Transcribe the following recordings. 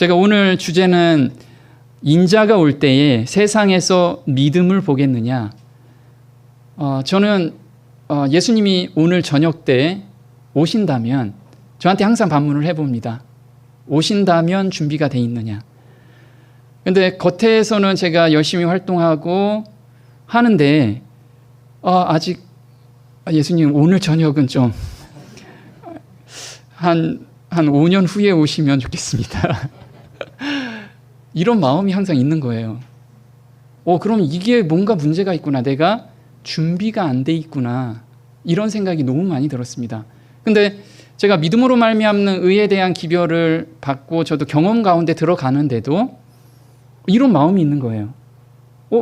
제가 오늘 주제는 인자가 올 때에 세상에서 믿음을 보겠느냐. 저는 예수님이 오늘 저녁 때 오신다면 저한테 항상 반문을 해봅니다. 오신다면 준비가 돼 있느냐. 근데 겉에서는 제가 열심히 활동하고 하는데 아직 예수님 오늘 저녁은 좀 한 5년 후에 오시면 좋겠습니다. 이런 마음이 항상 있는 거예요. 그럼 이게 뭔가 문제가 있구나. 내가 준비가 안 돼 있구나. 이런 생각이 너무 많이 들었습니다. 근데 제가 믿음으로 말미암는 의에 대한 기별을 받고 저도 경험 가운데 들어가는데도 이런 마음이 있는 거예요.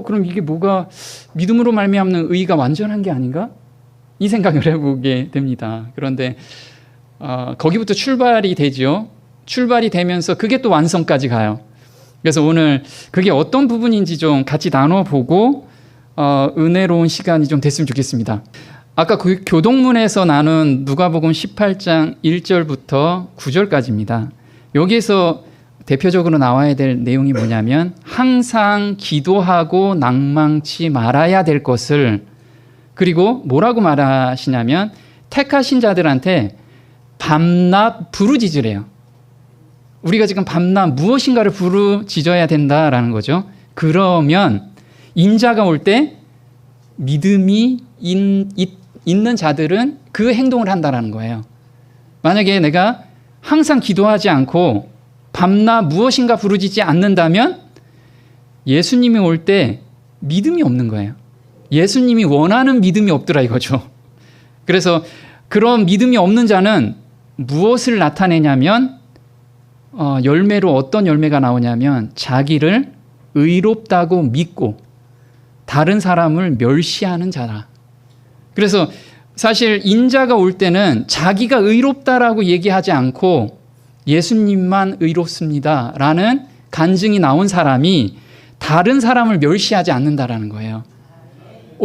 그럼 이게 뭐가 믿음으로 말미암는 의가 완전한 게 아닌가? 이 생각을 해보게 됩니다. 그런데 거기부터 출발이 되죠. 출발이 되면서 그게 또 완성까지 가요. 그래서 오늘 그게 어떤 부분인지 좀 같이 나눠보고 은혜로운 시간이 좀 됐으면 좋겠습니다. 아까 그 교동문에서 나눈 누가복음 18장 1절부터 9절까지입니다. 여기에서 대표적으로 나와야 될 내용이 뭐냐면 항상 기도하고 낭망치 말아야 될 것을, 그리고 뭐라고 말하시냐면 택하신 자들한테 밤낮 부르짖으래요. 우리가 지금 밤낮 무엇인가를 부르짖어야 된다라는 거죠. 그러면 인자가 올 때 믿음이 있는 자들은 그 행동을 한다라는 거예요. 만약에 내가 항상 기도하지 않고 밤낮 무엇인가 부르짖지 않는다면 예수님이 올 때 믿음이 없는 거예요. 예수님이 원하는 믿음이 없더라 이거죠. 그래서 그런 믿음이 없는 자는 무엇을 나타내냐면 열매로 어떤 열매가 나오냐면 자기를 의롭다고 믿고 다른 사람을 멸시하는 자라. 그래서 사실 인자가 올 때는 자기가 의롭다라고 얘기하지 않고 예수님만 의롭습니다 라는 간증이 나온 사람이 다른 사람을 멸시하지 않는다라는 거예요.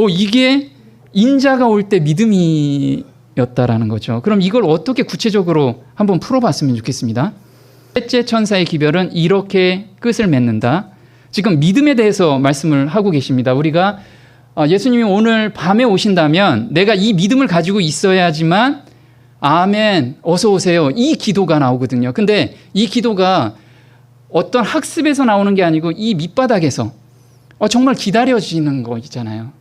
이게 인자가 올 때 믿음이었다라는 거죠. 그럼 이걸 어떻게 구체적으로 한번 풀어봤으면 좋겠습니다. 셋째 천사의 기별은 이렇게 끝을 맺는다. 지금 믿음에 대해서 말씀을 하고 계십니다. 우리가 예수님이 오늘 밤에 오신다면 내가 이 믿음을 가지고 있어야지만 아멘, 어서 오세요. 이 기도가 나오거든요. 근데 이 기도가 어떤 학습에서 나오는 게 아니고 이 밑바닥에서 정말 기다려지는 거 있잖아요.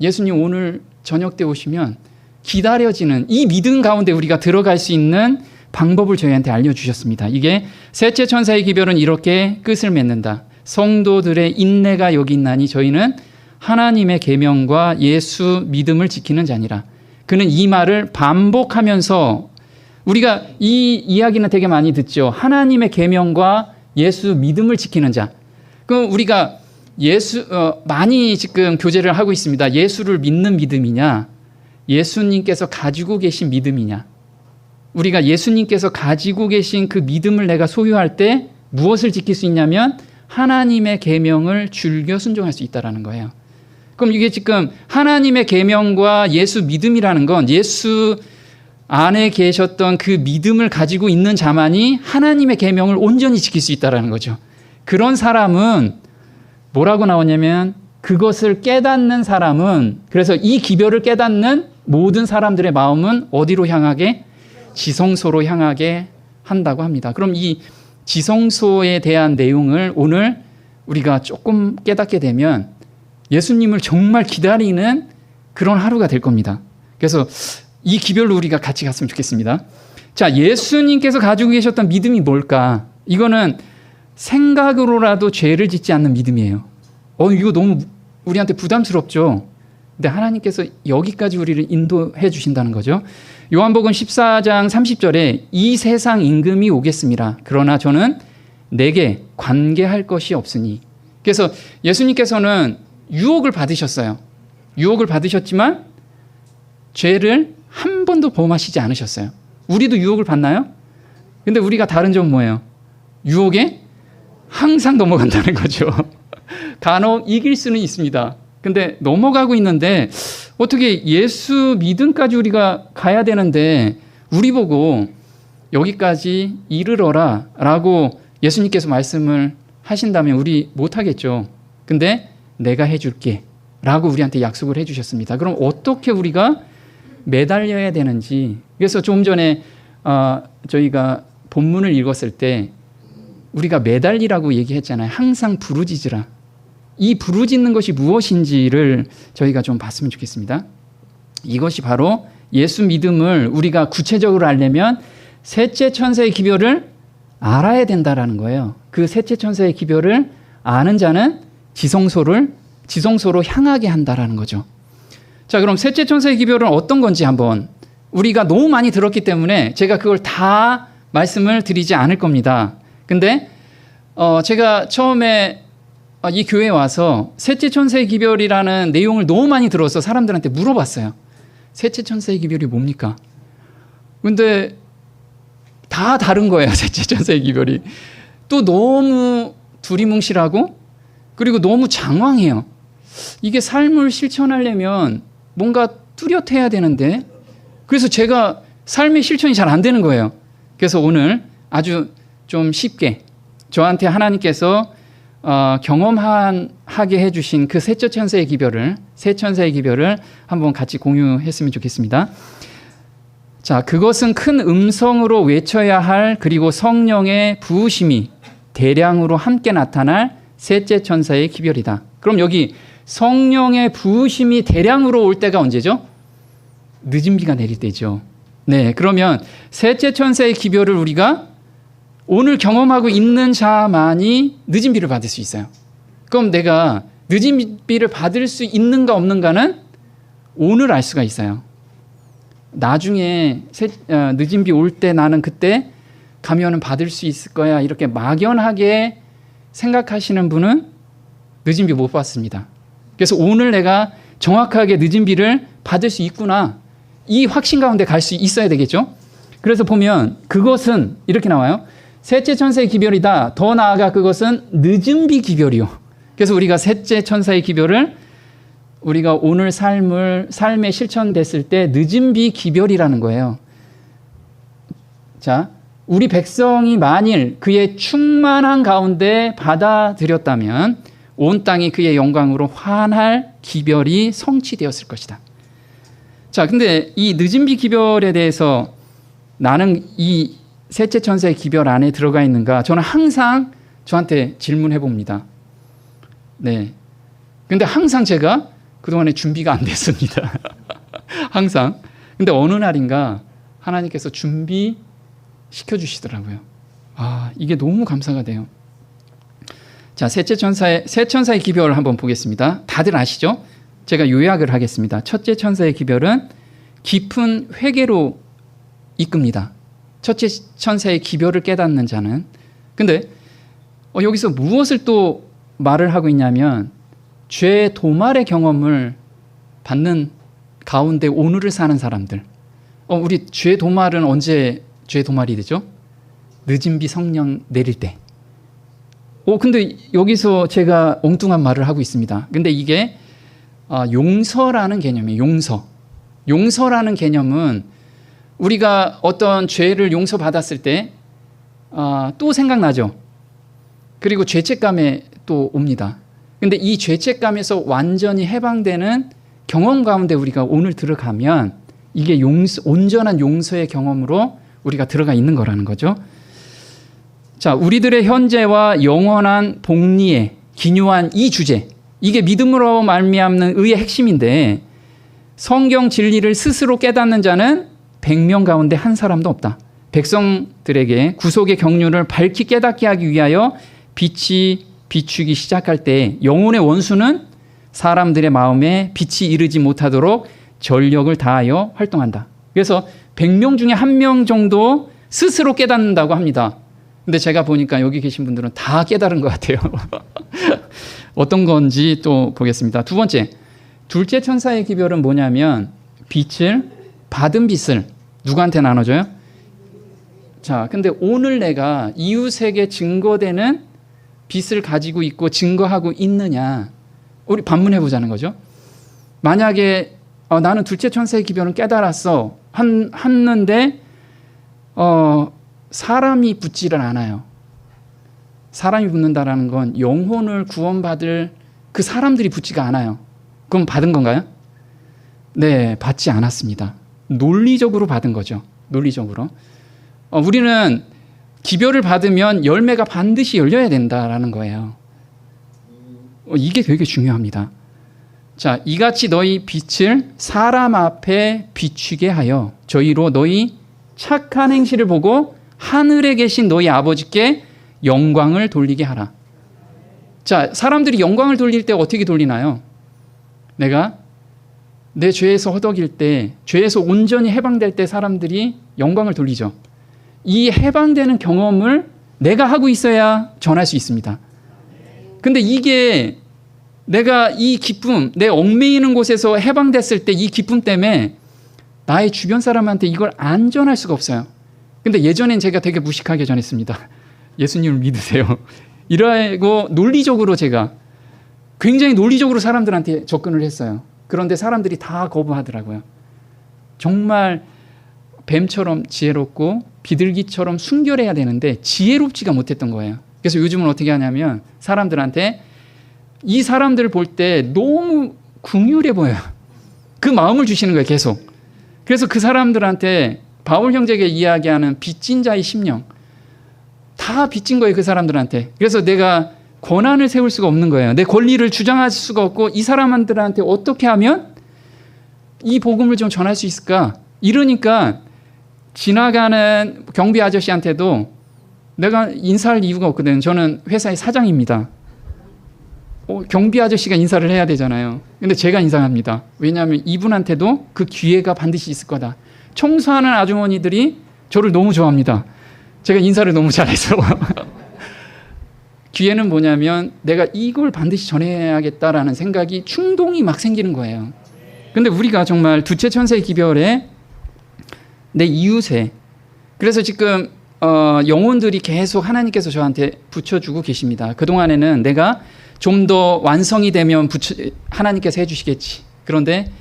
예수님 오늘 저녁 때 오시면 기다려지는 이 믿음 가운데 우리가 들어갈 수 있는 방법을 저희한테 알려주셨습니다. 이게 셋째 천사의 기별은 이렇게 끝을 맺는다. 성도들의 인내가 여기 있나니 저희는 하나님의 계명과 예수 믿음을 지키는 자니라. 그는 이 말을 반복하면서, 우리가 이 이야기는 되게 많이 듣죠. 하나님의 계명과 예수 믿음을 지키는 자. 그럼 우리가 많이 지금 교제를 하고 있습니다. 예수를 믿는 믿음이냐, 예수님께서 가지고 계신 믿음이냐. 우리가 예수님께서 가지고 계신 그 믿음을 내가 소유할 때 무엇을 지킬 수 있냐면 하나님의 계명을 즐겨 순종할 수 있다는 거예요. 그럼 이게 지금 하나님의 계명과 예수 믿음이라는 건 예수 안에 계셨던 그 믿음을 가지고 있는 자만이 하나님의 계명을 온전히 지킬 수 있다는 거죠. 그런 사람은 뭐라고 나오냐면 그것을 깨닫는 사람은, 그래서 이 기별을 깨닫는 모든 사람들의 마음은 어디로 향하게? 지성소로 향하게 한다고 합니다. 그럼 이 지성소에 대한 내용을 오늘 우리가 조금 깨닫게 되면 예수님을 정말 기다리는 그런 하루가 될 겁니다. 그래서 이 기별로 우리가 같이 갔으면 좋겠습니다. 자, 예수님께서 가지고 계셨던 믿음이 뭘까? 이거는 생각으로라도 죄를 짓지 않는 믿음이에요. 이거 너무 우리한테 부담스럽죠? 근데 하나님께서 여기까지 우리를 인도해 주신다는 거죠. 요한복음 14장 30절에 이 세상 임금이 오겠습니다. 그러나 저는 내게 관계할 것이 없으니. 그래서 예수님께서는 유혹을 받으셨어요. 유혹을 받으셨지만 죄를 한 번도 범하시지 않으셨어요. 우리도 유혹을 받나요? 근데 우리가 다른 점은 뭐예요? 유혹에 항상 넘어간다는 거죠. 간혹 이길 수는 있습니다. 근데 넘어가고 있는데 어떻게 예수 믿음까지 우리가 가야 되는데 우리 보고 여기까지 이르러라 라고 예수님께서 말씀을 하신다면 우리 못하겠죠. 근데 내가 해줄게 라고 우리한테 약속을 해주셨습니다. 그럼 어떻게 우리가 매달려야 되는지. 그래서 좀 전에 저희가 본문을 읽었을 때 우리가 매달리라고 얘기했잖아요. 항상 부르짖으라. 이 부르짖는 것이 무엇인지를 저희가 좀 봤으면 좋겠습니다. 이것이 바로 예수 믿음을 우리가 구체적으로 알려면 셋째 천사의 기별을 알아야 된다라는 거예요. 그 셋째 천사의 기별을 아는 자는 지성소로 향하게 한다라는 거죠. 자, 그럼 셋째 천사의 기별은 어떤 건지 한번, 우리가 너무 많이 들었기 때문에 제가 그걸 다 말씀을 드리지 않을 겁니다. 근데 제가 처음에 이 교회에 와서 셋째 천사의 기별이라는 내용을 너무 많이 들어서 사람들한테 물어봤어요. 셋째 천사의 기별이 뭡니까? 근데 다 다른 거예요. 셋째 천사의 기별이. 또 너무 두리뭉실하고 그리고 너무 장황해요. 이게 삶을 실천하려면 뭔가 뚜렷해야 되는데, 그래서 제가 삶의 실천이 잘 안 되는 거예요. 그래서 오늘 아주 좀 쉽게 저한테 하나님께서 경험하게 해주신 그 셋째 천사의 기별을, 세 천사의 기별을 한번 같이 공유했으면 좋겠습니다. 자, 그것은 큰 음성으로 외쳐야 할, 그리고 성령의 부으심이 대량으로 함께 나타날 셋째 천사의 기별이다. 그럼 여기 성령의 부으심이 대량으로 올 때가 언제죠? 늦은 비가 내릴 때죠. 네, 그러면 셋째 천사의 기별을 우리가 오늘 경험하고 있는 자만이 늦은 비를 받을 수 있어요. 그럼 내가 늦은 비를 받을 수 있는가 없는가는 오늘 알 수가 있어요. 나중에 늦은 비 올 때 나는 그때 가면은 받을 수 있을 거야, 이렇게 막연하게 생각하시는 분은 늦은 비 못 받습니다. 그래서 오늘 내가 정확하게 늦은 비를 받을 수 있구나, 이 확신 가운데 갈 수 있어야 되겠죠. 그래서 보면 그것은 이렇게 나와요. 셋째 천사의 기별이다. 더 나아가 그것은 늦은 비 기별이요. 그래서 우리가 셋째 천사의 기별을 우리가 오늘 삶에 실천됐을 때 늦은 비 기별이라는 거예요. 자, 우리 백성이 만일 그의 충만한 가운데 받아들였다면 온 땅이 그의 영광으로 환할 기별이 성취되었을 것이다. 자, 근데 이 늦은 비 기별에 대해서 나는 이 셋째 천사의 기별 안에 들어가 있는가? 저는 항상 저한테 질문해 봅니다. 네. 근데 항상 제가 그동안에 준비가 안 됐습니다. 항상. 근데 어느 날인가 하나님께서 준비시켜 주시더라고요. 이게 너무 감사가 돼요. 자, 세 천사의 기별을 한번 보겠습니다. 다들 아시죠? 제가 요약을 하겠습니다. 첫째 천사의 기별은 깊은 회개로 이끕니다. 첫째 천사의 기별을 깨닫는 자는. 근데 여기서 무엇을 또 말을 하고 있냐면 죄 도말의 경험을 받는 가운데 오늘을 사는 사람들. 우리 죄 도말은 언제 죄 도말이 되죠? 늦은 비 성령 내릴 때. 근데 여기서 제가 엉뚱한 말을 하고 있습니다. 근데 이게 용서라는 개념이에요. 용서라는 개념은 우리가 어떤 죄를 용서받았을 때 또 생각나죠. 그리고 죄책감에 또 옵니다. 근데 이 죄책감에서 완전히 해방되는 경험 가운데 우리가 오늘 들어가면 이게 온전한 용서의 경험으로 우리가 들어가 있는 거라는 거죠. 자, 우리들의 현재와 영원한 복리의 기묘한 이 주제, 이게 믿음으로 말미암는 의의 핵심인데 성경 진리를 스스로 깨닫는 자는 100명 가운데 한 사람도 없다. 백성들에게 구속의 경륜을 밝히 깨닫게 하기 위하여 빛이 비추기 시작할 때 영혼의 원수는 사람들의 마음에 빛이 이르지 못하도록 전력을 다하여 활동한다. 그래서 100명 중에 1명 정도 스스로 깨닫는다고 합니다. 근데 제가 보니까 여기 계신 분들은 다 깨달은 것 같아요. 어떤 건지 또 보겠습니다. 두 번째, 둘째 천사의 기별은 뭐냐면 받은 빛을 누구한테 나눠줘요? 자, 근데 오늘 내가 이웃에게 증거되는 빛을 가지고 있고 증거하고 있느냐, 우리 반문해 보자는 거죠. 만약에 나는 둘째 천사의 기별은 깨달았어 했는데 사람이 붙지를 않아요. 사람이 붙는다라는 건 영혼을 구원받을 그 사람들이 붙지가 않아요. 그럼 받은 건가요? 네, 받지 않았습니다. 논리적으로 받은 거죠. 논리적으로. 우리는 기별을 받으면 열매가 반드시 열려야 된다라는 거예요. 이게 되게 중요합니다. 자, 이같이 너희 빛을 사람 앞에 비추게 하여 저희로 너희 착한 행실을 보고 하늘에 계신 너희 아버지께 영광을 돌리게 하라. 자, 사람들이 영광을 돌릴 때 어떻게 돌리나요? 내가 내 죄에서 허덕일 때, 죄에서 온전히 해방될 때 사람들이 영광을 돌리죠. 이 해방되는 경험을 내가 하고 있어야 전할 수 있습니다. 근데 이게 내가 이 기쁨, 내 얽매이는 곳에서 해방됐을 때 이 기쁨 때문에 나의 주변 사람한테 이걸 안 전할 수가 없어요. 근데 예전엔 제가 되게 무식하게 전했습니다. 예수님을 믿으세요. 이러고 논리적으로 제가 굉장히 논리적으로 사람들한테 접근을 했어요. 그런데 사람들이 다 거부하더라고요. 정말 뱀처럼 지혜롭고 비둘기처럼 순결해야 되는데 지혜롭지가 못했던 거예요. 그래서 요즘은 어떻게 하냐면 사람들한테 이 사람들을 볼 때 너무 긍휼해 보여요. 그 마음을 주시는 거예요, 계속. 그래서 그 사람들한테 바울 형제가 이야기하는 빚진 자의 심령, 다 빚진 거예요, 그 사람들한테. 그래서 내가 권한을 세울 수가 없는 거예요. 내 권리를 주장할 수가 없고 이 사람들한테 어떻게 하면 이 복음을 좀 전할 수 있을까? 이러니까 지나가는 경비 아저씨한테도 내가 인사할 이유가 없거든요. 저는 회사의 사장입니다. 경비 아저씨가 인사를 해야 되잖아요. 근데 제가 인사합니다. 왜냐하면 이분한테도 그 기회가 반드시 있을 거다. 청소하는 아주머니들이 저를 너무 좋아합니다. 제가 인사를 너무 잘해서. 기회는 뭐냐면 내가 이걸 반드시 전해야겠다라는 생각이 충동이 막 생기는 거예요. 근데 우리가 정말 두체 천사의 기별에 내 이웃에, 그래서 지금 영혼들이 계속 하나님께서 저한테 붙여주고 계십니다. 그동안에는 내가 좀 더 완성이 되면 하나님께서 해주시겠지. 그런데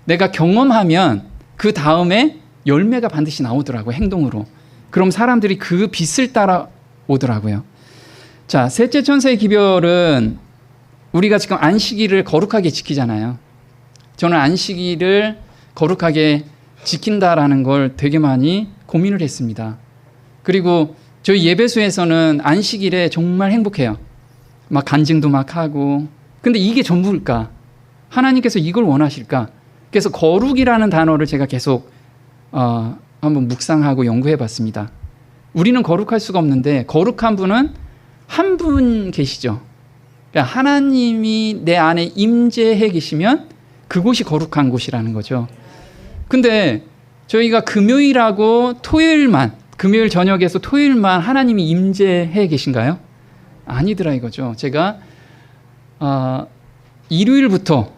내가 경험하면 그 다음에 열매가 반드시 나오더라고요. 행동으로. 그럼 사람들이 그 빛을 따라 오더라고요. 자, 셋째 천사의 기별은 우리가 지금 안식일을 거룩하게 지키잖아요. 저는 안식일을 거룩하게 지킨다라는 걸 되게 많이 고민을 했습니다. 그리고 저희 예배소에서는 안식일에 정말 행복해요. 막 간증도 막 하고. 근데 이게 전부일까? 하나님께서 이걸 원하실까? 그래서 거룩이라는 단어를 제가 계속 한번 묵상하고 연구해 봤습니다. 우리는 거룩할 수가 없는데 거룩한 분은 한 분 계시죠. 그러니까 하나님이 내 안에 임재해 계시면 그곳이 거룩한 곳이라는 거죠. 근데 저희가 금요일하고 토요일만, 금요일 저녁에서 토요일만 하나님이 임재해 계신가요? 아니더라 이거죠. 제가 일요일부터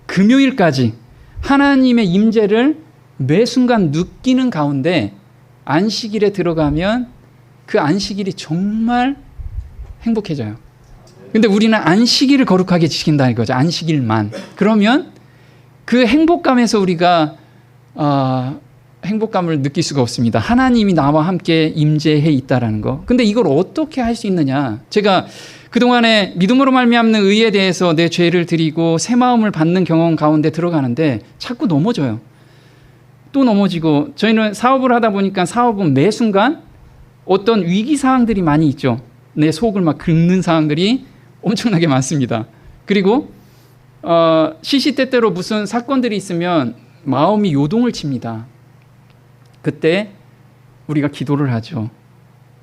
금요일까지 하나님의 임재를 매 순간 느끼는 가운데 안식일에 들어가면 그 안식일이 정말 행복해져요. 근데 우리는 안식일을 거룩하게 지킨다 이거죠. 안식일만. 그러면 그 행복감에서 우리가 행복감을 느낄 수가 없습니다. 하나님이 나와 함께 임재해 있다라는 거. 근데 이걸 어떻게 할 수 있느냐? 제가 그동안에 믿음으로 말미암는 의에 대해서 내 죄를 드리고 새 마음을 받는 경험 가운데 들어가는데 자꾸 넘어져요. 또 넘어지고, 저희는 사업을 하다 보니까 사업은 매 순간 어떤 위기 사항들이 많이 있죠. 내 속을 막 긁는 사항들이 엄청나게 많습니다. 그리고 시시때때로 무슨 사건들이 있으면 마음이 요동을 칩니다. 그때 우리가 기도를 하죠.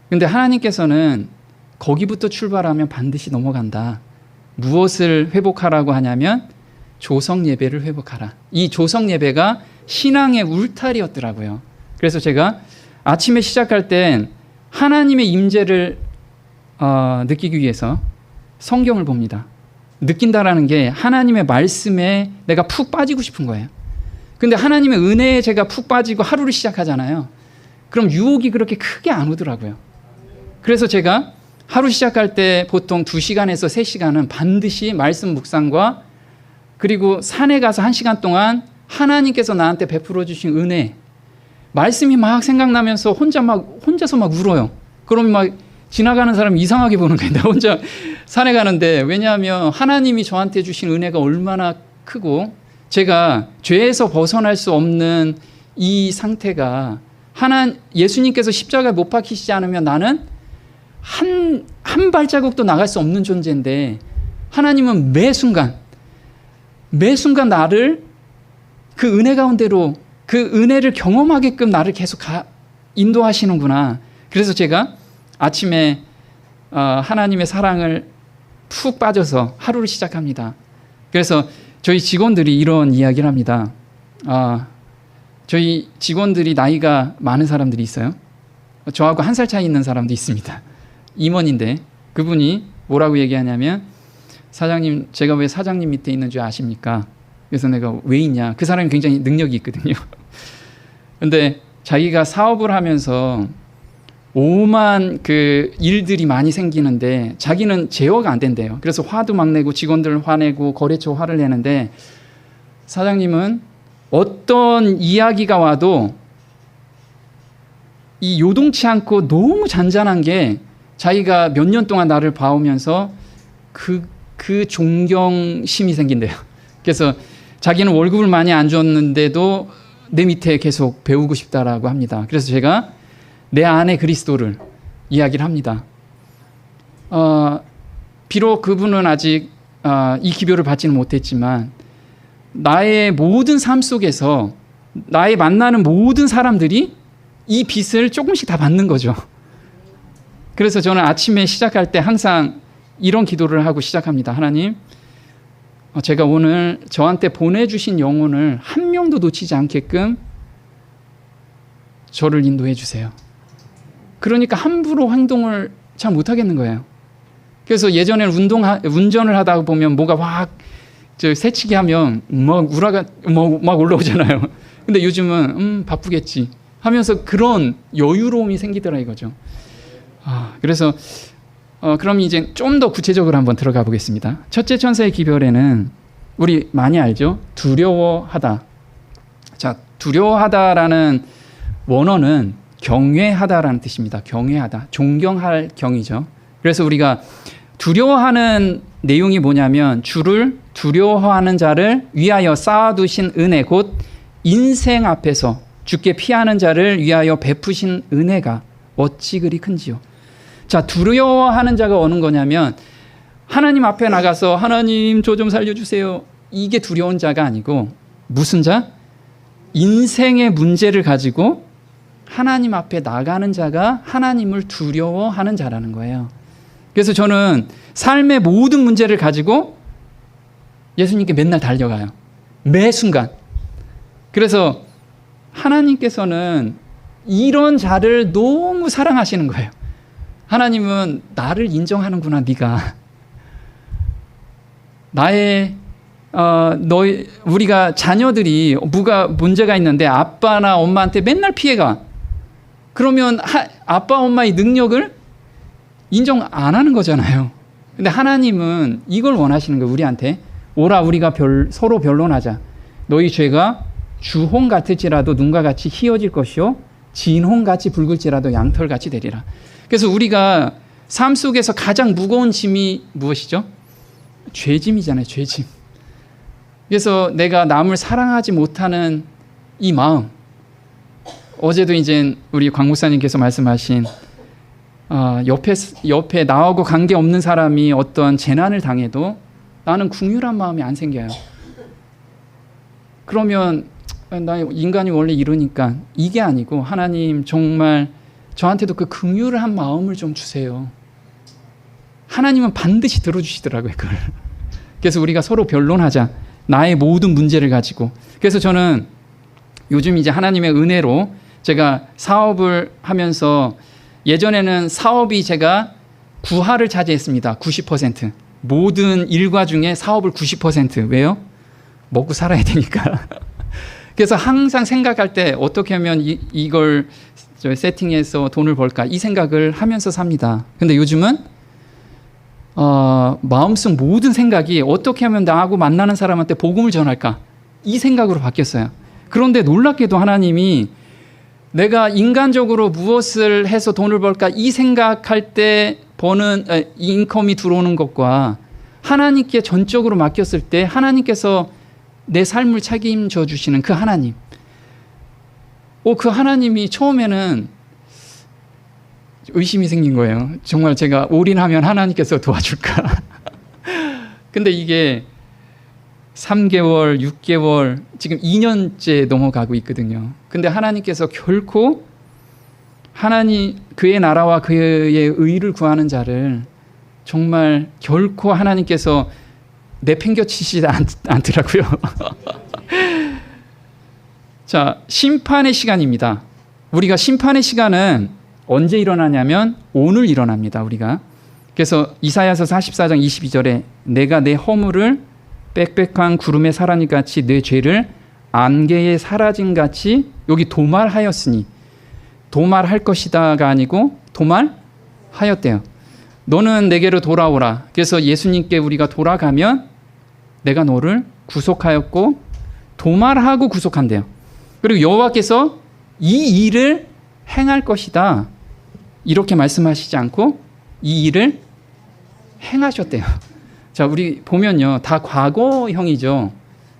근데 하나님께서는 거기부터 출발하면 반드시 넘어간다. 무엇을 회복하라고 하냐면 조성 예배를 회복하라. 이 조성 예배가 신앙의 울타리였더라고요. 그래서 제가 아침에 시작할 땐 하나님의 임재를 느끼기 위해서 성경을 봅니다. 느낀다라는 게 하나님의 말씀에 내가 푹 빠지고 싶은 거예요. 근데 하나님의 은혜에 제가 푹 빠지고 하루를 시작하잖아요. 그럼 유혹이 그렇게 크게 안 오더라고요. 그래서 제가 하루 시작할 때 보통 2시간에서 3시간은 반드시 말씀 묵상과, 그리고 산에 가서 1시간 동안 하나님께서 나한테 베풀어 주신 은혜, 말씀이 막 생각나면서 혼자서 막 울어요. 그러면 막 지나가는 사람 이상하게 보는 거예요. 나 혼자 산에 가는데, 왜냐하면 하나님이 저한테 주신 은혜가 얼마나 크고 제가 죄에서 벗어날 수 없는 이 상태가 예수님께서 십자가에 못 박히시지 않으면 나는 한 발자국도 나갈 수 없는 존재인데, 하나님은 매 순간 나를 그 은혜 가운데로, 그 은혜를 경험하게끔 나를 계속 인도하시는구나. 그래서 제가 아침에 하나님의 사랑을 푹 빠져서 하루를 시작합니다. 그래서 저희 직원들이 이런 이야기를 합니다. 저희 직원들이 나이가 많은 사람들이 있어요. 저하고 1살 차이 있는 사람도 있습니다. 임원인데 그분이 뭐라고 얘기하냐면, 사장님, 제가 왜 사장님 밑에 있는 줄 아십니까? 그래서 내가 왜 있냐? 그 사람이 굉장히 능력이 있거든요. 근데 자기가 사업을 하면서 오만 그 일들이 많이 생기는데 자기는 제어가 안 된대요. 그래서 화도 막 내고 직원들 화내고 거래처 화를 내는데, 사장님은 어떤 이야기가 와도 이 요동치 않고 너무 잔잔한 게, 자기가 몇 년 동안 나를 봐오면서 그 존경심이 생긴대요. 그래서 자기는 월급을 많이 안 줬는데도 내 밑에 계속 배우고 싶다라고 합니다. 그래서 제가 내 안에 그리스도를 이야기를 합니다. 비록 그분은 아직 이 기별을 받지는 못했지만, 나의 모든 삶 속에서 나의 만나는 모든 사람들이 이 빛을 조금씩 다 받는 거죠. 그래서 저는 아침에 시작할 때 항상 이런 기도를 하고 시작합니다. 하나님, 제가 오늘 저한테 보내주신 영혼을 한 명도 놓치지 않게끔 저를 인도해 주세요. 그러니까 함부로 행동을 잘 못하겠는 거예요. 그래서 예전에는 운전을 하다 보면 뭐가 확 새치기 하면 막 우라가 막 올라오잖아요. 근데 요즘은 바쁘겠지 하면서 그런 여유로움이 생기더라 이거죠. 그래서 그럼 이제 좀 더 구체적으로 한번 들어가 보겠습니다. 첫째 천사의 기별에는 우리 많이 알죠? 두려워하다. 자, 두려워하다라는 원어는 경외하다라는 뜻입니다. 경외하다. 존경할 경이죠. 그래서 우리가 두려워하는 내용이 뭐냐면, 주를 두려워하는 자를 위하여 쌓아두신 은혜, 곧 인생 앞에서 주께 피하는 자를 위하여 베푸신 은혜가 어찌 그리 큰지요. 자, 두려워하는 자가 어느 거냐면, 하나님 앞에 나가서 하나님 저 좀 살려주세요, 이게 두려운 자가 아니고, 무슨 자? 인생의 문제를 가지고 하나님 앞에 나가는 자가 하나님을 두려워하는 자라는 거예요. 그래서 저는 삶의 모든 문제를 가지고 예수님께 맨날 달려가요. 매 순간. 그래서 하나님께서는 이런 자를 너무 사랑하시는 거예요. 하나님은 나를 인정하는구나, 네가. 우리가 자녀들이 뭐가 문제가 있는데 아빠나 엄마한테 맨날 피해가. 그러면 아빠, 엄마의 능력을 인정 안 하는 거잖아요. 근데 하나님은 이걸 원하시는 거예요. 우리한테. 오라, 우리가 서로 변론하자. 너희 죄가 주홍 같을지라도 눈과 같이 희어질 것이요, 진홍같이 붉을지라도 양털같이 되리라. 그래서 우리가 삶 속에서 가장 무거운 짐이 무엇이죠? 죄짐이잖아요. 죄짐. 그래서 내가 남을 사랑하지 못하는 이 마음, 어제도 이제 우리 광 목사님께서 말씀하신 옆에 나하고 관계없는 사람이 어떤 재난을 당해도 나는 긍휼한 마음이 안 생겨요. 그러면 나 인간이 원래 이러니까, 이게 아니고 하나님 정말 저한테도 그 긍휼한 마음을 좀 주세요. 하나님은 반드시 들어주시더라고요, 그걸. 그래서 우리가 서로 변론하자. 나의 모든 문제를 가지고. 그래서 저는 요즘 이제 하나님의 은혜로 제가 사업을 하면서, 예전에는 사업이 제가 9할을 차지했습니다. 90%. 모든 일과 중에 사업을 90%. 왜요? 먹고 살아야 되니까. 그래서 항상 생각할 때 어떻게 하면 이걸 세팅해서 돈을 벌까, 이 생각을 하면서 삽니다. 근데 요즘은 마음속 모든 생각이 어떻게 하면 나하고 만나는 사람한테 복음을 전할까, 이 생각으로 바뀌었어요. 그런데 놀랍게도 하나님이 내가 인간적으로 무엇을 해서 돈을 벌까 이 생각할 때 버는 인컴이 들어오는 것과 하나님께 전적으로 맡겼을 때 하나님께서 내 삶을 책임져 주시는 그 하나님. 그 하나님이 처음에는 의심이 생긴 거예요. 정말 제가 올인하면 하나님께서 도와줄까? 근데 이게 3개월, 6개월, 지금 2년째 넘어가고 있거든요. 근데 하나님께서 결코 그의 나라와 그의 의를 구하는 자를 정말 결코 하나님께서 내팽겨치시지 않더라고요. 자, 심판의 시간입니다. 우리가 심판의 시간은 언제 일어나냐면 오늘 일어납니다. 우리가. 그래서 이사야서 44장 22절에 내가 내 허물을 빽빽한 구름의 사라진 같이 내 죄를 안개에 사라진 같이 여기 도말하였으니 도말할 것이다가 아니고 도말하였대요. 너는 내게로 돌아오라. 그래서 예수님께 우리가 돌아가면 내가 너를 구속하였고 도말하고 구속한대요. 그리고 여호와께서 이 일을 행할 것이다. 이렇게 말씀하시지 않고 이 일을 행하셨대요. 자, 우리 보면요. 다 과거형이죠.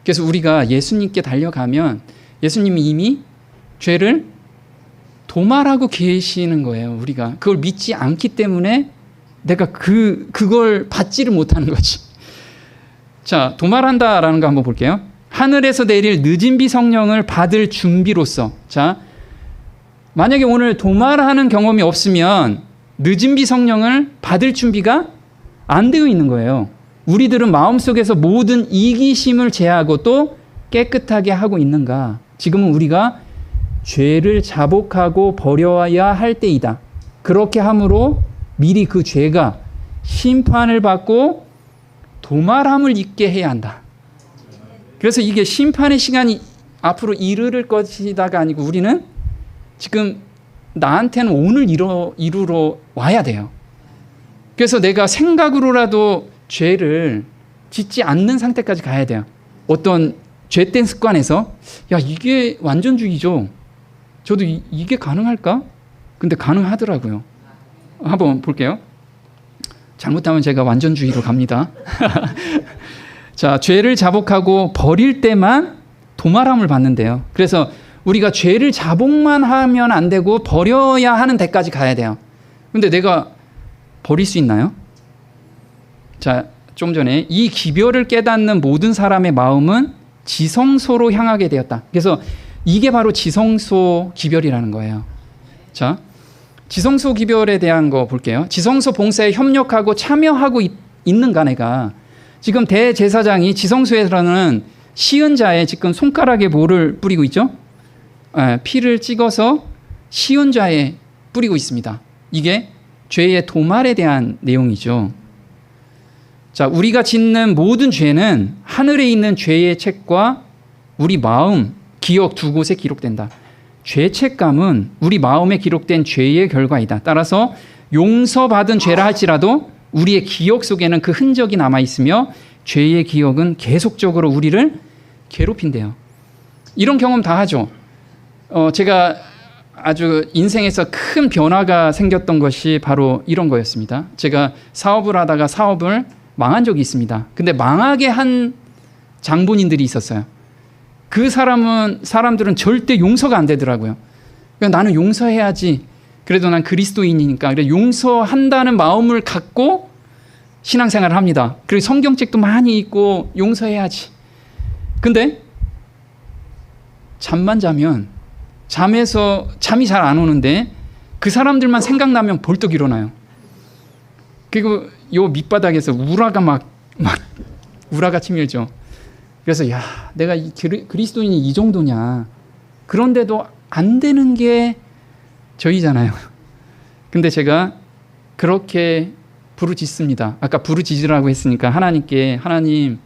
그래서 우리가 예수님께 달려가면 예수님이 이미 죄를 도말하고 계시는 거예요. 우리가 그걸 믿지 않기 때문에 내가 그걸 받지를 못하는 거지. 자, 도말한다라는 거 한번 볼게요. 하늘에서 내릴 늦은 비 성령을 받을 준비로서. 자, 만약에 오늘 도말하는 경험이 없으면 늦은 비 성령을 받을 준비가 안 되어 있는 거예요. 우리들은 마음속에서 모든 이기심을 제하고 또 깨끗하게 하고 있는가? 지금은 우리가 죄를 자복하고 버려야 할 때이다. 그렇게 함으로 미리 그 죄가 심판을 받고 도말함을 잊게 해야 한다. 그래서 이게 심판의 시간이 앞으로 이르를 것이다가 아니고 우리는 지금 나한테는 오늘 이루러 와야 돼요. 그래서 내가 생각으로라도 죄를 짓지 않는 상태까지 가야 돼요. 어떤 죄된 습관에서 야, 이게 완전주의죠. 저도 이게 가능할까? 근데 가능하더라고요. 한번 볼게요. 잘못하면 제가 완전주의로 갑니다. 자, 죄를 자복하고 버릴 때만 도말함을 받는데요. 그래서 우리가 죄를 자복만 하면 안 되고 버려야 하는 데까지 가야 돼요. 근데 내가 버릴 수 있나요? 자, 좀 전에 이 기별을 깨닫는 모든 사람의 마음은 지성소로 향하게 되었다. 그래서 이게 바로 지성소 기별이라는 거예요. 자, 지성소 기별에 대한 거 볼게요. 지성소 봉사에 협력하고 참여하고 있는가 내가. 지금 대제사장이 지성소에서는 시은자의 지금 손가락에 뭐를 뿌리고 있죠? 피를 찍어서 시은자에 뿌리고 있습니다. 이게 죄의 도말에 대한 내용이죠. 자, 우리가 짓는 모든 죄는 하늘에 있는 죄의 책과 우리 마음, 기억 두 곳에 기록된다. 죄책감은 우리 마음에 기록된 죄의 결과이다. 따라서 용서받은 죄라 할지라도 우리의 기억 속에는 그 흔적이 남아있으며 죄의 기억은 계속적으로 우리를 괴롭힌대요. 이런 경험 다 하죠. 제가 아주 인생에서 큰 변화가 생겼던 것이 바로 이런 거였습니다. 제가 사업을 하다가 사업을 망한 적이 있습니다. 근데 망하게 한 장본인들이 있었어요. 그 사람들은 절대 용서가 안 되더라고요. 그러니까 나는 용서해야지. 그래도 난 그리스도인이니까. 그래 용서한다는 마음을 갖고 신앙생활을 합니다. 그리고 성경책도 많이 읽고 용서해야지. 근데 잠만 자면 잠에서 잠이 잘 안 오는데 그 사람들만 생각나면 벌떡 일어나요. 그리고 요 밑바닥에서 우라가 막 우라가 치밀죠. 그래서 야, 내가 이 그리스도인이 이 정도냐. 그런데도 안 되는 게 저희잖아요. 근데 제가 그렇게 부르짖습니다. 아까 부르짖으라고 했으니까 하나님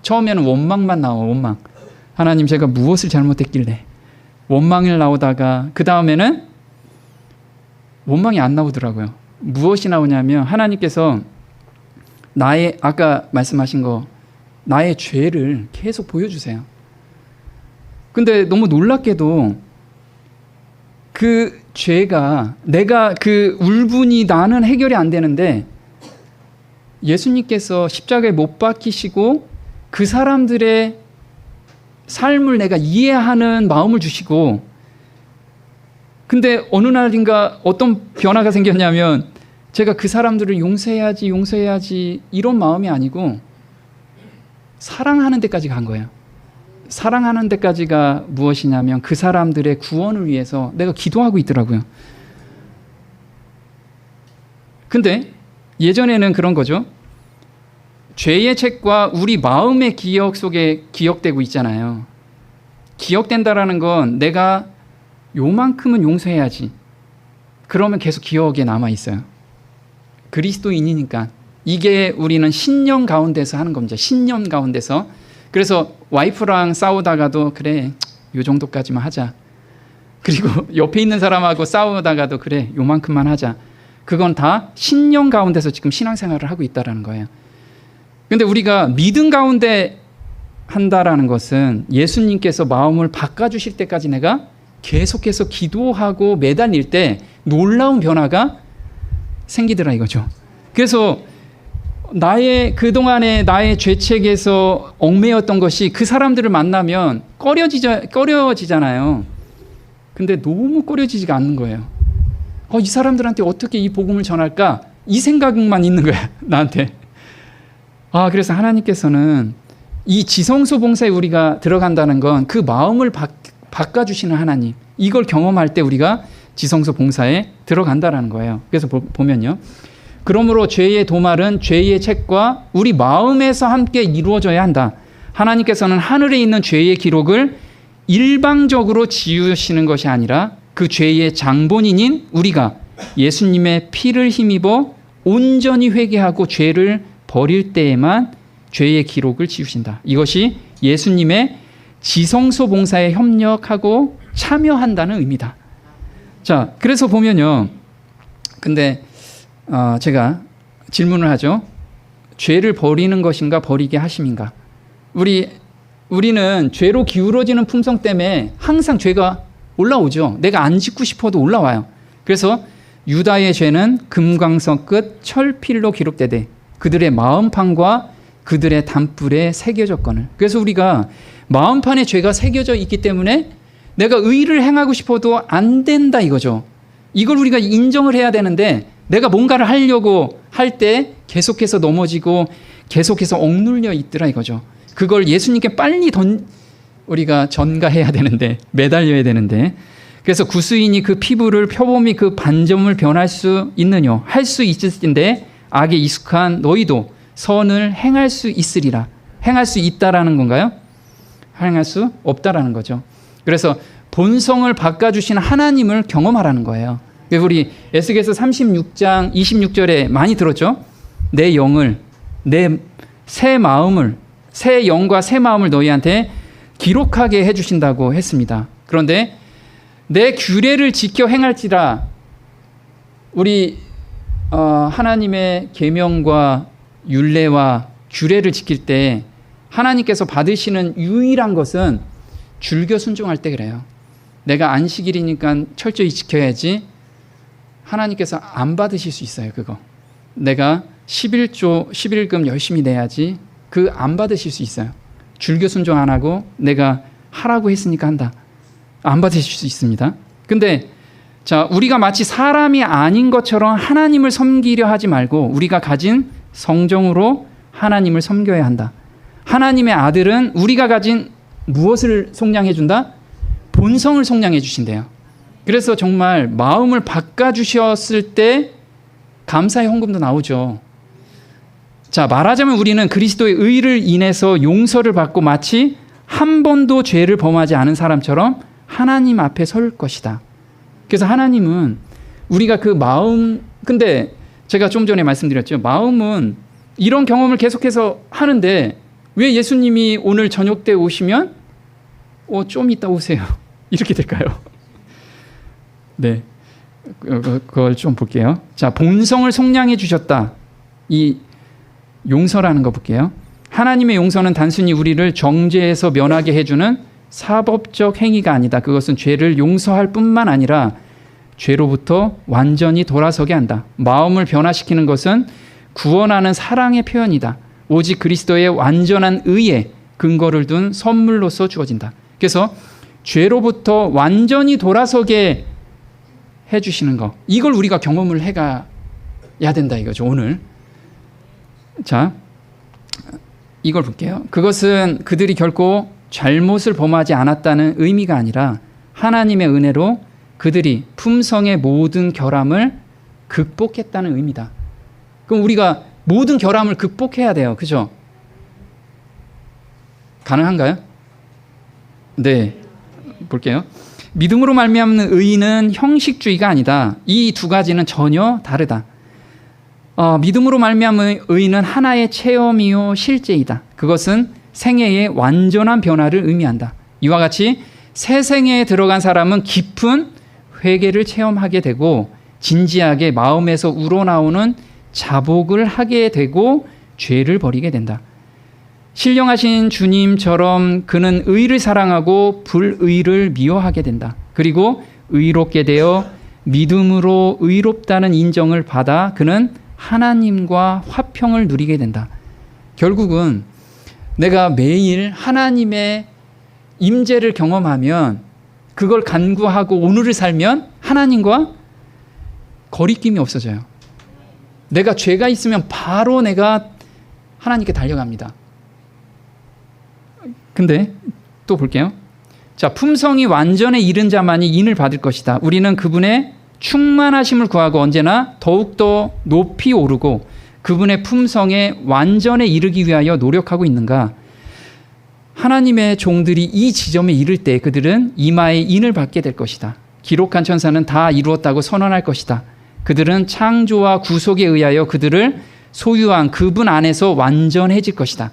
처음에는 원망만 나와. 원망. 하나님 제가 무엇을 잘못했길래 원망을 나오다가 그 다음에는 원망이 안 나오더라고요. 무엇이 나오냐면 하나님께서 나의 아까 말씀하신 거 나의 죄를 계속 보여주세요. 근데 너무 놀랍게도 그 죄가 내가 그 울분이 나는 해결이 안 되는데 예수님께서 십자가에 못 박히시고 그 사람들의 삶을 내가 이해하는 마음을 주시고 근데 어느 날인가 어떤 변화가 생겼냐면 제가 그 사람들을 용서해야지 이런 마음이 아니고 사랑하는 데까지 간 거예요. 사랑하는 데까지가 무엇이냐면 그 사람들의 구원을 위해서 내가 기도하고 있더라고요. 근데 예전에는 그런 거죠. 죄의 책과 우리 마음의 기억 속에 기억되고 있잖아요. 기억된다라는 건 내가 요만큼은 용서해야지. 그러면 계속 기억에 남아 있어요. 그리스도인이니까. 이게 우리는 신념 가운데서 하는 겁니다. 신념 가운데서. 그래서 와이프랑 싸우다가도 그래 요 정도까지만 하자. 그리고 옆에 있는 사람하고 싸우다가도 그래 요만큼만 하자. 그건 다 신념 가운데서 지금 신앙생활을 하고 있다는 거예요. 근데 우리가 믿음 가운데 한다라는 것은 예수님께서 마음을 바꿔주실 때까지 내가 계속해서 기도하고 매달릴 때 놀라운 변화가 생기더라 이거죠. 그래서 그동안의 나의 죄책에서 얽매였던 것이 그 사람들을 만나면 꺼려지잖아요. 근데 너무 꺼려지지가 않는 거예요. 이 사람들한테 어떻게 이 복음을 전할까? 이 생각만 있는 거야, 나한테. 그래서 하나님께서는 이 지성소 봉사에 우리가 들어간다는 건 그 마음을 바꿔주시는 하나님, 이걸 경험할 때 우리가 지성소 봉사에 들어간다는 거예요. 그래서 보면요. 그러므로 죄의 도말은 죄의 책과 우리 마음에서 함께 이루어져야 한다. 하나님께서는 하늘에 있는 죄의 기록을 일방적으로 지우시는 것이 아니라 그 죄의 장본인인 우리가 예수님의 피를 힘입어 온전히 회개하고 죄를 버릴 때에만 죄의 기록을 지우신다. 이것이 예수님의 지성소 봉사에 협력하고 참여한다는 의미다. 자, 그래서 보면요. 근데 제가 질문을 하죠. 죄를 버리는 것인가 버리게 하심인가? 우리는 죄로 기울어지는 품성 때문에 항상 죄가 올라오죠. 내가 안 짓고 싶어도 올라와요. 그래서 유다의 죄는 금광석 끝 철필로 기록되되 그들의 마음판과 그들의 담불에 새겨졌거늘. 그래서 우리가 마음판에 죄가 새겨져 있기 때문에 내가 의를 행하고 싶어도 안 된다 이거죠. 이걸 우리가 인정을 해야 되는데 내가 뭔가를 하려고 할 때 계속해서 넘어지고 계속해서 억눌려 있더라 이거죠. 그걸 예수님께 빨리 우리가 전가해야 되는데 매달려야 되는데 그래서 구수인이 그 피부를 표범이 그 반점을 변할 수 있느뇨 할 수 있을진데 악에 익숙한 너희도 선을 행할 수 있으리라. 행할 수 있다라는 건가요? 행할 수 없다라는 거죠. 그래서 본성을 바꿔주신 하나님을 경험하라는 거예요. 우리 에스겔서 36장 26절에 많이 들었죠. 내 영을 내 새 마음을 새 영과 새 마음을 너희한테 기록하게 해주신다고 했습니다. 그런데 내 규례를 지켜 행할지라 우리 하나님의 계명과 율례와 규례를 지킬 때 하나님께서 받으시는 유일한 것은 줄겨 순종할 때 그래요. 내가 안식일이니까 철저히 지켜야지 하나님께서 안 받으실 수 있어요. 그거 내가 11금 열심히 내야지 그 안 받으실 수 있어요. 줄겨 순종 안 하고 내가 하라고 했으니까 한다. 안 받으실 수 있습니다. 근데 자, 우리가 마치 사람이 아닌 것처럼 하나님을 섬기려 하지 말고 우리가 가진 성정으로 하나님을 섬겨야 한다. 하나님의 아들은 우리가 가진 무엇을 속량해 준다? 본성을 속량해 주신대요. 그래서 정말 마음을 바꿔주셨을 때 감사의 헌금도 나오죠. 자, 말하자면 우리는 그리스도의 의를 인해서 용서를 받고 마치 한 번도 죄를 범하지 않은 사람처럼 하나님 앞에 설 것이다. 그래서 하나님은 우리가 그 마음, 근데 제가 좀 전에 말씀드렸죠. 마음은 이런 경험을 계속해서 하는데 왜 예수님이 오늘 저녁 때 오시면 좀 이따 오세요. 이렇게 될까요? 네. 그걸 좀 볼게요. 자, 본성을 속량해 주셨다. 이 용서라는 거 볼게요. 하나님의 용서는 단순히 우리를 정죄에서 면하게 해주는 사법적 행위가 아니다. 그것은 죄를 용서할 뿐만 아니라 죄로부터 완전히 돌아서게 한다. 마음을 변화시키는 것은 구원하는 사랑의 표현이다. 오직 그리스도의 완전한 의에 근거를 둔 선물로서 주어진다. 그래서 죄로부터 완전히 돌아서게 해주시는 거, 이걸 우리가 경험을 해가야 된다 이거죠. 오늘 자, 이걸 볼게요. 그것은 그들이 결코 잘못을 범하지 않았다는 의미가 아니라 하나님의 은혜로 그들이 품성의 모든 결함을 극복했다는 의미다. 그럼 우리가 모든 결함을 극복해야 돼요. 그죠? 가능한가요? 네. 볼게요. 믿음으로 말미암는 의는 형식주의가 아니다. 이 두 가지는 전혀 다르다. 믿음으로 말미암은 의는 하나의 체험이요 실제이다. 그것은 생애의 완전한 변화를 의미한다. 이와 같이 새 생애에 들어간 사람은 깊은 회개를 체험하게 되고 진지하게 마음에서 우러나오는 자복을 하게 되고 죄를 버리게 된다. 신령하신 주님처럼 그는 의를 사랑하고 불의를 미워하게 된다. 그리고 의롭게 되어 믿음으로 의롭다는 인정을 받아 그는 하나님과 화평을 누리게 된다. 결국은 내가 매일 하나님의 임재를 경험하면, 그걸 간구하고 오늘을 살면 하나님과 거리낌이 없어져요. 내가 죄가 있으면 바로 내가 하나님께 달려갑니다. 근데 또 볼게요. 자, 품성이 완전에 이른 자만이 인을 받을 것이다. 우리는 그분의 충만하심을 구하고 언제나 더욱더 높이 오르고 그분의 품성에 완전에 이르기 위하여 노력하고 있는가? 하나님의 종들이 이 지점에 이를 때 그들은 이마에 인을 받게 될 것이다. 기록한 천사는 다 이루었다고 선언할 것이다. 그들은 창조와 구속에 의하여 그들을 소유한 그분 안에서 완전해질 것이다.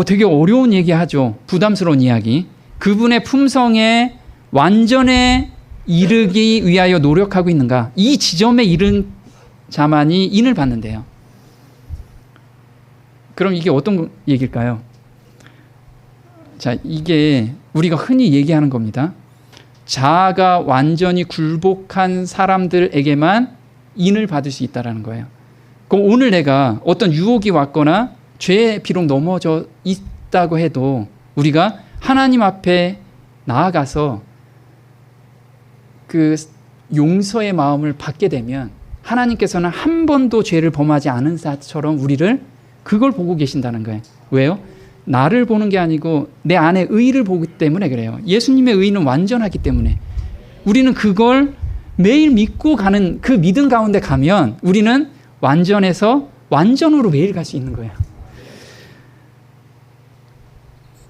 되게 어려운 얘기하죠. 부담스러운 이야기. 그분의 품성에 완전에 이르기 위하여 노력하고 있는가? 이 지점에 이른 자만이 인을 받는데요. 그럼 이게 어떤 얘기일까요? 자, 이게 우리가 흔히 얘기하는 겁니다. 자아가 완전히 굴복한 사람들에게만 인을 받을 수 있다는 거예요. 그럼 오늘 내가 어떤 유혹이 왔거나 죄에 비록 넘어져 있다고 해도 우리가 하나님 앞에 나아가서 그 용서의 마음을 받게 되면 하나님께서는 한 번도 죄를 범하지 않은 자처럼 우리를 그걸 보고 계신다는 거예요. 왜요? 나를 보는 게 아니고 내 안에 의를 보기 때문에 그래요. 예수님의 의는 완전하기 때문에 우리는 그걸 매일 믿고 가는 그 믿음 가운데 가면 우리는 완전해서 완전으로 매일 갈 수 있는 거예요.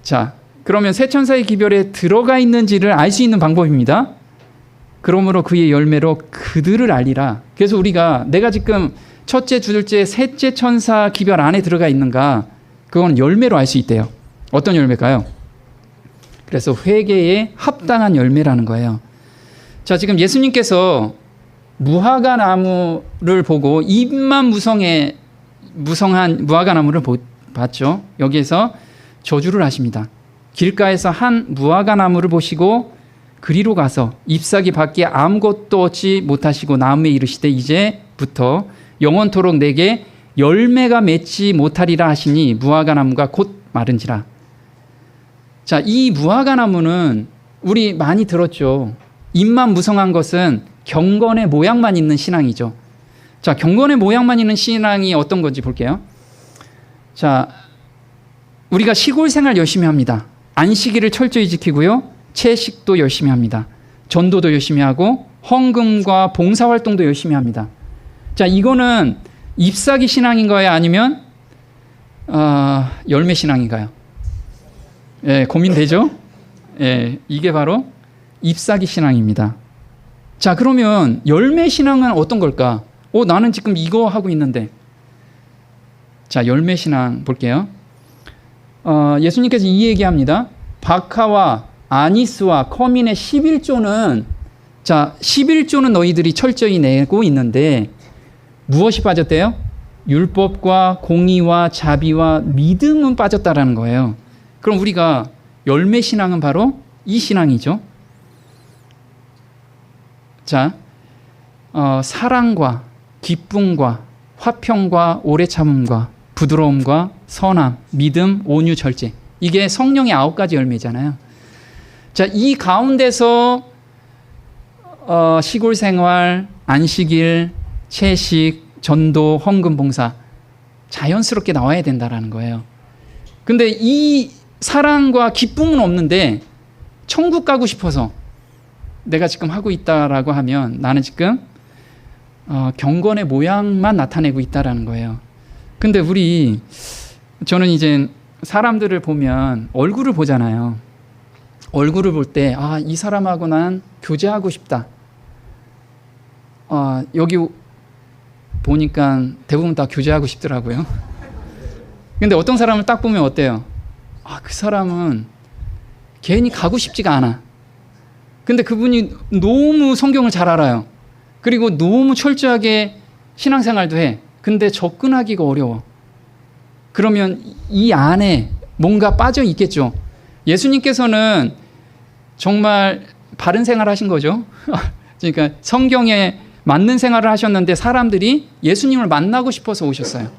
자, 그러면 새 천사의 기별에 들어가 있는지를 알 수 있는 방법입니다. 그러므로 그의 열매로 그들을 알리라. 그래서 우리가 내가 지금 첫째, 둘째, 셋째 천사 기별 안에 들어가 있는가, 그건 열매로 알 수 있대요. 어떤 열매일까요? 그래서 회개에 합당한 열매라는 거예요. 자, 지금 예수님께서 무화과 나무를 보고 잎만 무성한 무화과 나무를 봤죠. 여기에서 저주를 하십니다. 길가에서 한 무화과 나무를 보시고 그리로 가서 잎사귀 밖에 아무것도 얻지 못하시고 나무에 이르시되 이제부터 영원토록 내게 열매가 맺지 못하리라 하시니 무화과 나무가 곧 마른지라. 자, 이 무화과 나무는 우리 많이 들었죠. 잎만 무성한 것은 경건의 모양만 있는 신앙이죠. 자, 경건의 모양만 있는 신앙이 어떤 건지 볼게요. 자, 우리가 시골 생활 열심히 합니다. 안식일을 철저히 지키고요. 채식도 열심히 합니다. 전도도 열심히 하고 헌금과 봉사활동도 열심히 합니다. 자, 이거는 잎사귀 신앙인가요? 아니면 열매 신앙인가요? 예, 고민되죠? 예, 이게 바로 잎사귀 신앙입니다. 자, 그러면 열매 신앙은 어떤 걸까? 나는 지금 이거 하고 있는데. 자, 열매 신앙 볼게요. 예수님께서 이 얘기합니다. 바카와 아니스와 커민의 11조는, 자, 11조는 너희들이 철저히 내고 있는데 무엇이 빠졌대요? 율법과 공의와 자비와 믿음은 빠졌다라는 거예요. 그럼 우리가 열매 신앙은 바로 이 신앙이죠. 자, 사랑과 기쁨과 화평과 오래 참음과 부드러움과 선함, 믿음, 온유, 절제. 이게 성령의 9가지 열매잖아요. 자, 이 가운데서 시골 생활, 안식일, 채식, 전도, 헌금, 봉사 자연스럽게 나와야 된다라는 거예요. 근데 이 사랑과 기쁨은 없는데 천국 가고 싶어서 내가 지금 하고 있다라고 하면 나는 지금 경건의 모양만 나타내고 있다라는 거예요. 근데 저는 이제 사람들을 보면 얼굴을 보잖아요. 얼굴을 볼 때 이 사람하고 난 교제하고 싶다. 여기 보니까 대부분 다 교제하고 싶더라고요. 근데 어떤 사람을 딱 보면 어때요? 그 사람은 괜히 가고 싶지가 않아. 근데 그분이 너무 성경을 잘 알아요. 그리고 너무 철저하게 신앙생활도 해. 근데 접근하기가 어려워. 그러면 이 안에 뭔가 빠져 있겠죠. 예수님께서는 정말 바른 생활을 하신 거죠. 그러니까 성경에 맞는 생활을 하셨는데 사람들이 예수님을 만나고 싶어서 오셨어요.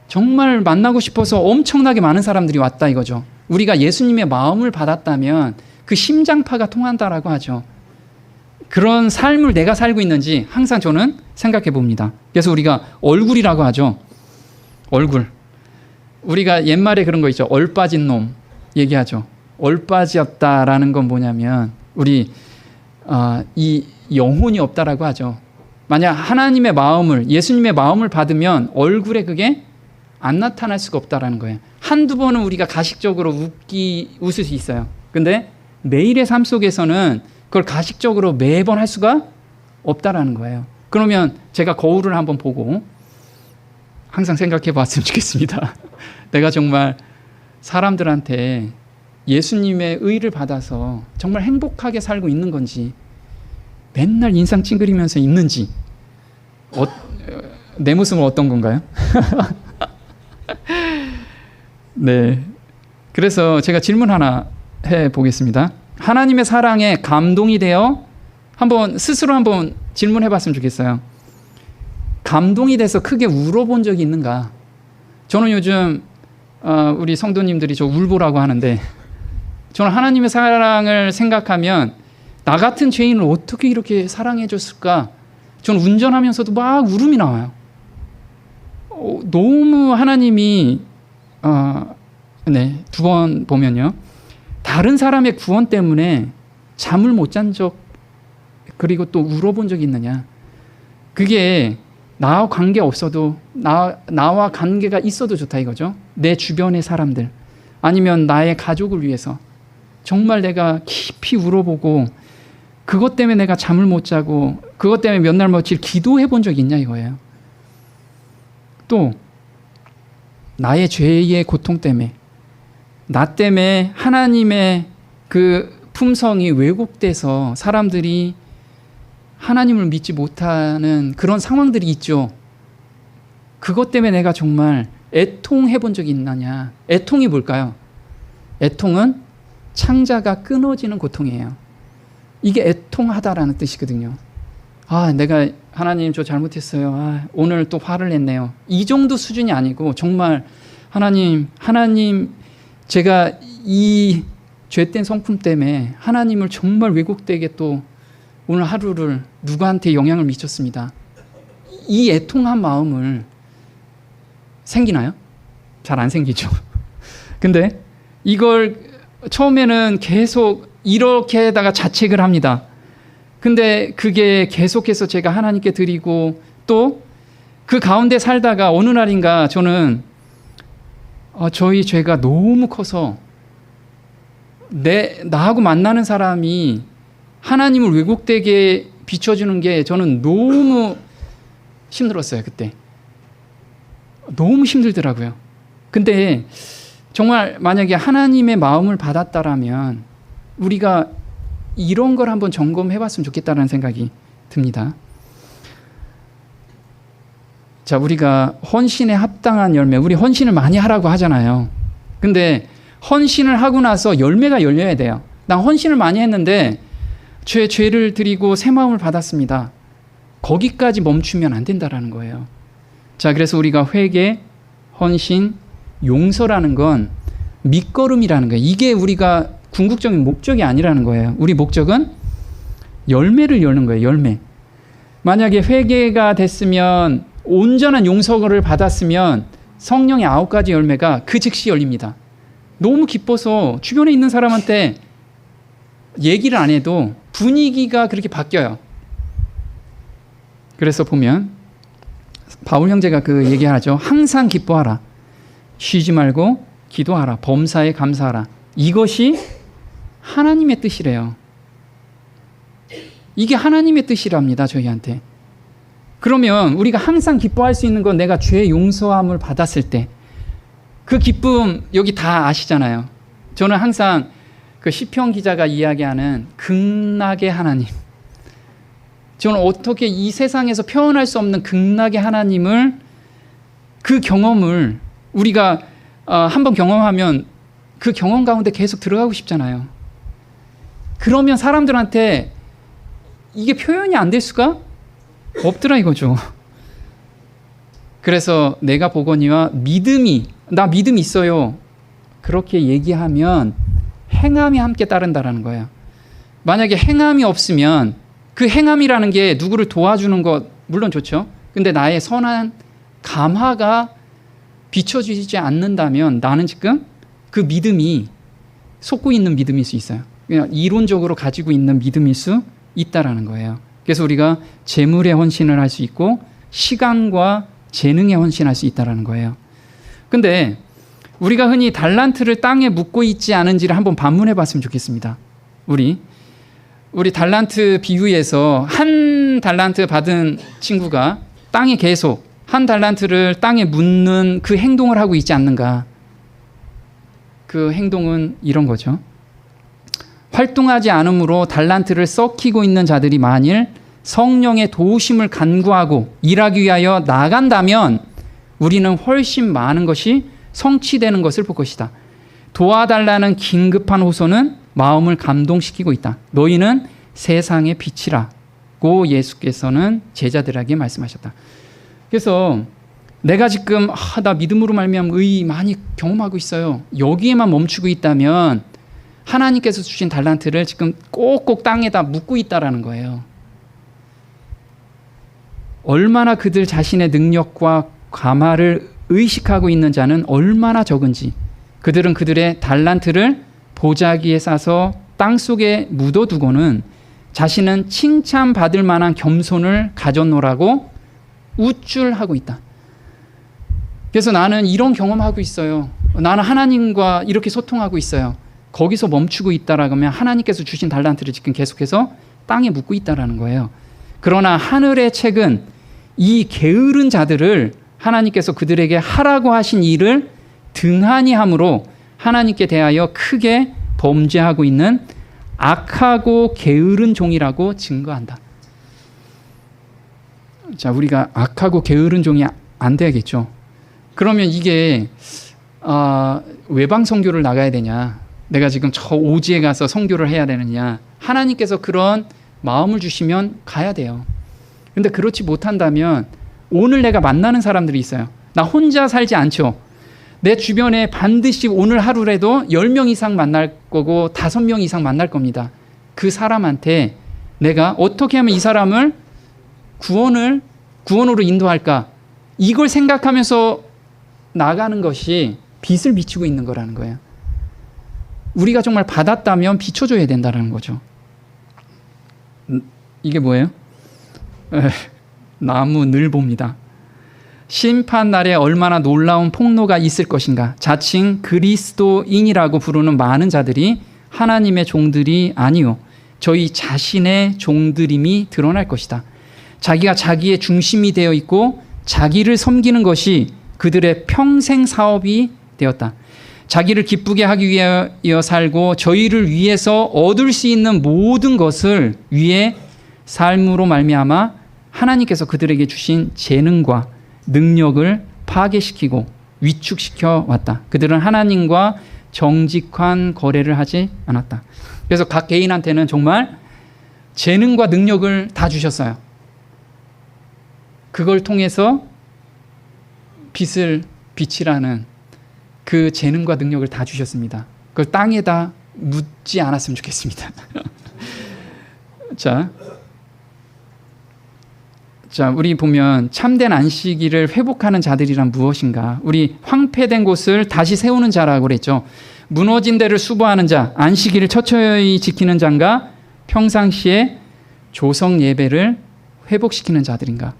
정말 만나고 싶어서 엄청나게 많은 사람들이 왔다 이거죠. 우리가 예수님의 마음을 받았다면 그 심장파가 통한다라고 하죠. 그런 삶을 내가 살고 있는지 항상 저는 생각해 봅니다. 그래서 우리가 얼굴이라고 하죠. 얼굴. 우리가 옛말에 그런 거 있죠. 얼빠진 놈 얘기하죠. 얼빠졌다라는 건 뭐냐면 우리 이 영혼이 없다라고 하죠. 만약 하나님의 마음을, 예수님의 마음을 받으면 얼굴에 그게 안 나타날 수가 없다라는 거예요. 한두 번은 우리가 가식적으로 웃을 수 있어요. 근데 매일의 삶 속에서는 그걸 가식적으로 매번 할 수가 없다라는 거예요. 그러면 제가 거울을 한번 보고 항상 생각해 봤으면 좋겠습니다. 내가 정말 사람들한테 예수님의 의를 받아서 정말 행복하게 살고 있는 건지, 맨날 인상 찡그리면서 있는지, 내 모습은 어떤 건가요? 네. 그래서 제가 질문 하나 해 보겠습니다. 하나님의 사랑에 감동이 되어 스스로 한번 질문해 봤으면 좋겠어요. 감동이 돼서 크게 울어본 적이 있는가? 저는 요즘 우리 성도님들이 저 울보라고 하는데, 저는 하나님의 사랑을 생각하면 나 같은 죄인을 어떻게 이렇게 사랑해 줬을까? 저는 운전하면서도 막 울음이 나와요. 너무 하나님이 두 번 보면요, 다른 사람의 구원 때문에 잠을 못 잔 적, 그리고 또 울어본 적이 있느냐? 그게 나와 관계 없어도 나와 관계가 있어도 좋다 이거죠. 내 주변의 사람들, 아니면 나의 가족을 위해서 정말 내가 깊이 울어보고 그것 때문에 내가 잠을 못 자고 그것 때문에 몇 날 며칠 기도해 본 적이 있냐 이거예요. 또 나의 죄의 고통 때문에, 나 때문에 하나님의 그 품성이 왜곡돼서 사람들이 하나님을 믿지 못하는 그런 상황들이 있죠. 그것 때문에 내가 정말 애통해 본 적이 있느냐? 애통이 뭘까요? 애통은 창자가 끊어지는 고통이에요. 이게 애통하다라는 뜻이거든요. 내가 하나님 저 잘못했어요. 오늘 또 화를 냈네요. 이 정도 수준이 아니고 정말 하나님 제가 이 죄된 성품 때문에 하나님을 정말 왜곡되게 또 오늘 하루를 누구한테 영향을 미쳤습니다. 이 애통한 마음을 생기나요? 잘 안 생기죠. 근데 이걸 처음에는 계속 이렇게다가 자책을 합니다. 근데 그게 계속해서 제가 하나님께 드리고 또 그 가운데 살다가 어느 날인가 저는 저희 죄가 너무 커서 나하고 만나는 사람이 하나님을 왜곡되게 비춰주는 게 저는 너무 힘들었어요. 그때 너무 힘들더라고요. 근데 정말 만약에 하나님의 마음을 받았다라면 우리가 이런 걸 한번 점검해 봤으면 좋겠다는 생각이 듭니다. 자, 우리가 헌신에 합당한 열매, 우리 헌신을 많이 하라고 하잖아요. 근데 헌신을 하고 나서 열매가 열려야 돼요. 난 헌신을 많이 했는데 죄를 드리고 새 마음을 받았습니다. 거기까지 멈추면 안 된다라는 거예요. 자, 그래서 우리가 회개, 헌신, 용서라는 건 밑거름이라는 거예요. 이게 우리가 궁극적인 목적이 아니라는 거예요. 우리 목적은 열매를 여는 거예요. 열매. 만약에 회개가 됐으면 온전한 용서를 받았으면 성령의 9가지 열매가 그 즉시 열립니다. 너무 기뻐서 주변에 있는 사람한테 얘기를 안 해도 분위기가 그렇게 바뀌어요. 그래서 보면 바울 형제가 그 얘기하죠. 항상 기뻐하라. 쉬지 말고 기도하라. 범사에 감사하라. 이것이 하나님의 뜻이래요. 이게 하나님의 뜻이랍니다. 저희한테. 그러면 우리가 항상 기뻐할 수 있는 건 내가 죄 용서함을 받았을 때 그 기쁨 여기 다 아시잖아요. 저는 항상 그 시편 기자가 이야기하는 극락의 하나님, 저는 어떻게 이 세상에서 표현할 수 없는 극락의 하나님을, 그 경험을 우리가 한번 경험하면 그 경험 가운데 계속 들어가고 싶잖아요. 그러면 사람들한테 이게 표현이 안 될 수가 없더라 이거죠. 그래서 내가 보거니와 믿음이, 나 믿음 있어요, 그렇게 얘기하면 행함이 함께 따른다라는 거예요. 만약에 행함이 없으면 그 행함이라는 게 누구를 도와주는 것 물론 좋죠. 근데 나의 선한 감화가 비춰지지 않는다면 나는 지금 그 믿음이 속고 있는 믿음일 수 있어요. 그냥 이론적으로 가지고 있는 믿음일 수 있다라는 거예요. 그래서 우리가 재물의 헌신을 할 수 있고 시간과 재능에 헌신할 수 있다라는 거예요. 근데 우리가 흔히 달란트를 땅에 묻고 있지 않은지를 한번 반문해 봤으면 좋겠습니다. 우리 달란트 비유에서 한 달란트 받은 친구가 땅에 계속 한 달란트를 땅에 묻는 그 행동을 하고 있지 않는가. 그 행동은 이런 거죠. 활동하지 않음으로 달란트를 썩히고 있는 자들이 만일 성령의 도우심을 간구하고 일하기 위하여 나간다면 우리는 훨씬 많은 것이 성취되는 것을 볼 것이다. 도와달라는 긴급한 호소는 마음을 감동시키고 있다. 너희는 세상의 빛이라고 예수께서는 제자들에게 말씀하셨다. 그래서 내가 지금 나 믿음으로 말미암아 의 많이 경험하고 있어요, 여기에만 멈추고 있다면 하나님께서 주신 달란트를 지금 꼭꼭 땅에다 묻고 있다라는 거예요. 얼마나 그들 자신의 능력과 감화를 의식하고 있는 자는 얼마나 적은지, 그들은 그들의 달란트를 보자기에 싸서 땅속에 묻어두고는 자신은 칭찬받을 만한 겸손을 가졌노라고 우쭐하고 있다. 그래서 나는 이런 경험하고 있어요, 나는 하나님과 이렇게 소통하고 있어요, 거기서 멈추고 있다라고 하면 하나님께서 주신 달란트를 지금 계속해서 땅에 묻고 있다라는 거예요. 그러나 하늘의 책은 이 게으른 자들을 하나님께서 그들에게 하라고 하신 일을 등한히 함으로 하나님께 대하여 크게 범죄하고 있는 악하고 게으른 종이라고 증거한다. 자, 우리가 악하고 게으른 종이 안 돼야겠죠. 그러면 이게 외방 선교를 나가야 되냐, 내가 지금 저 오지에 가서 선교를 해야 되느냐, 하나님께서 그런 마음을 주시면 가야 돼요. 근데 그렇지 못한다면 오늘 내가 만나는 사람들이 있어요. 나 혼자 살지 않죠. 내 주변에 반드시 오늘 하루라도 10명 이상 만날 거고 5명 이상 만날 겁니다. 그 사람한테 내가 어떻게 하면 이 사람을 구원으로 인도할까, 이걸 생각하면서 나가는 것이 빛을 비추고 있는 거라는 거예요. 우리가 정말 받았다면 비춰줘야 된다는 거죠. 이게 뭐예요? 나무 늘보입니다. 심판 날에 얼마나 놀라운 폭로가 있을 것인가. 자칭 그리스도인이라고 부르는 많은 자들이 하나님의 종들이 아니요 저희 자신의 종들임이 드러날 것이다. 자기가 자기의 중심이 되어 있고 자기를 섬기는 것이 그들의 평생 사업이 되었다. 자기를 기쁘게 하기 위하여 살고 저희를 위해서 얻을 수 있는 모든 것을 위해 삶으로 말미암아 하나님께서 그들에게 주신 재능과 능력을 파괴시키고 위축시켜 왔다. 그들은 하나님과 정직한 거래를 하지 않았다. 그래서 각 개인한테는 정말 재능과 능력을 다 주셨어요. 그걸 통해서 빛을 비치라는 그 재능과 능력을 다 주셨습니다. 그걸 땅에다 묻지 않았으면 좋겠습니다. 자, 우리 보면 참된 안식일을 회복하는 자들이란 무엇인가? 우리 황폐된 곳을 다시 세우는 자라고 그랬죠. 무너진 데를 수보하는 자, 안식일을 처처히 지키는 자인가? 평상시에 조성 예배를 회복시키는 자들인가?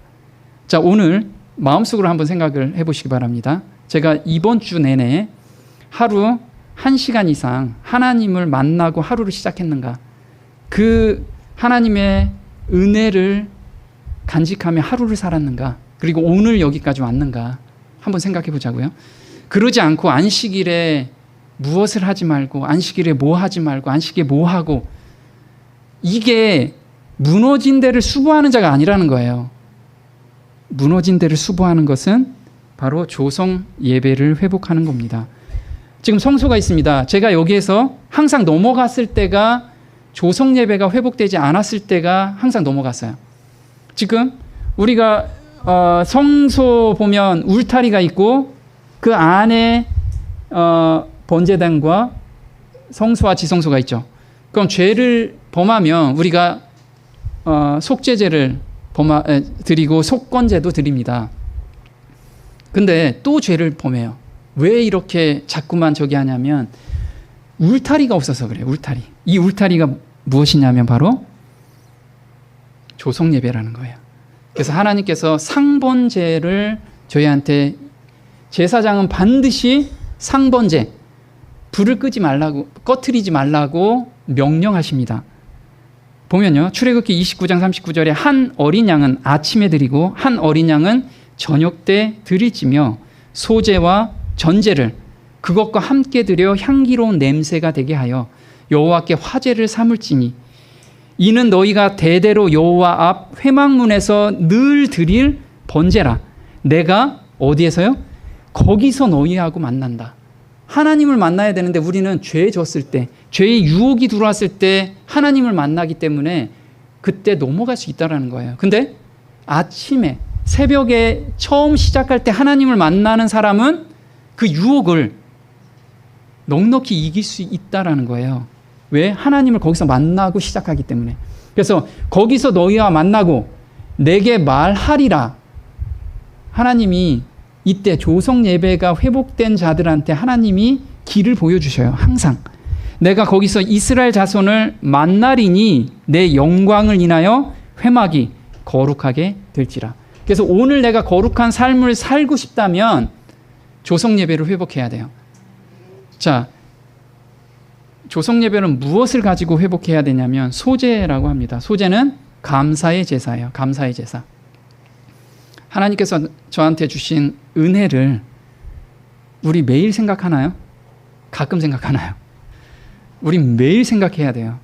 자, 오늘 마음속으로 한번 생각을 해보시기 바랍니다. 제가 이번 주 내내 하루 1시간 이상 하나님을 만나고 하루를 시작했는가? 그 하나님의 은혜를 간직하며 하루를 살았는가? 그리고 오늘 여기까지 왔는가? 한번 생각해 보자고요. 그러지 않고 안식일에 무엇을 하지 말고, 안식일에 뭐 하지 말고, 안식일에 뭐 하고, 이게 무너진 데를 수보하는 자가 아니라는 거예요. 무너진 데를 수보하는 것은 바로 조성 예배를 회복하는 겁니다. 지금 성소가 있습니다. 제가 여기에서 항상 넘어갔을 때가, 조성 예배가 회복되지 않았을 때가 항상 넘어갔어요. 지금 우리가 성소 보면 울타리가 있고 그 안에 번제단과 성소와 지성소가 있죠. 그럼 죄를 범하면 우리가 속죄제를 드리고 속건제도 드립니다. 근데 또 죄를 범해요. 왜 이렇게 자꾸만 저기 하냐면 울타리가 없어서 그래요. 울타리. 이 울타리가 무엇이냐면 바로 조성 예배라는 거예요. 그래서 하나님께서 상번제를 저희한테, 제사장은 반드시 상번제, 불을 끄지 말라고, 꺼트리지 말라고 명령하십니다. 보면요, 출애굽기 29장 39절에 한 어린 양은 아침에 드리고 한 어린 양은 저녁 때 드릴지며 소제와 전제를 그것과 함께 드려 향기로운 냄새가 되게 하여 여호와께 화제를 삼을지니 이는 너희가 대대로 여호와 앞 회막문에서 늘 드릴 번제라. 내가 어디에서요? 거기서 너희하고 만난다. 하나님을 만나야 되는데 우리는 죄에 졌을 때, 죄의 유혹이 들어왔을 때 하나님을 만나기 때문에 그때 넘어갈 수 있다는 거예요. 근데 아침에 새벽에 처음 시작할 때 하나님을 만나는 사람은 그 유혹을 넉넉히 이길 수 있다는 거예요. 왜? 하나님을 거기서 만나고 시작하기 때문에. 그래서 거기서 너희와 만나고 내게 말하리라. 하나님이 이때 조성 예배가 회복된 자들한테 하나님이 길을 보여주셔요. 항상. 내가 거기서 이스라엘 자손을 만나리니 내 영광을 인하여 회막이 거룩하게 될지라. 그래서 오늘 내가 거룩한 삶을 살고 싶다면 조성 예배를 회복해야 돼요. 자, 조성 예배는 무엇을 가지고 회복해야 되냐면 소제라고 합니다. 소제는 감사의 제사예요. 감사의 제사. 하나님께서 저한테 주신 은혜를 우리 매일 생각하나요? 가끔 생각하나요? 우리 매일 생각해야 돼요.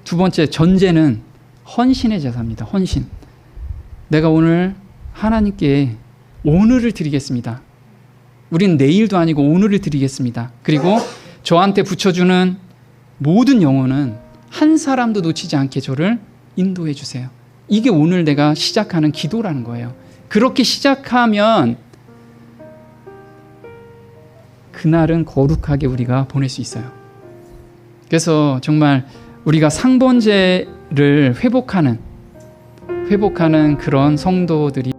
두 번째, 전제는 헌신의 제사입니다. 헌신. 내가 오늘 하나님께 오늘을 드리겠습니다. 우리는 내일도 아니고 오늘을 드리겠습니다. 그리고 저한테 붙여주는 모든 영혼은 한 사람도 놓치지 않게 저를 인도해 주세요. 이게 오늘 내가 시작하는 기도라는 거예요. 그렇게 시작하면 그날은 거룩하게 우리가 보낼 수 있어요. 그래서 정말 우리가 상번제를 회복하는 그런 성도들이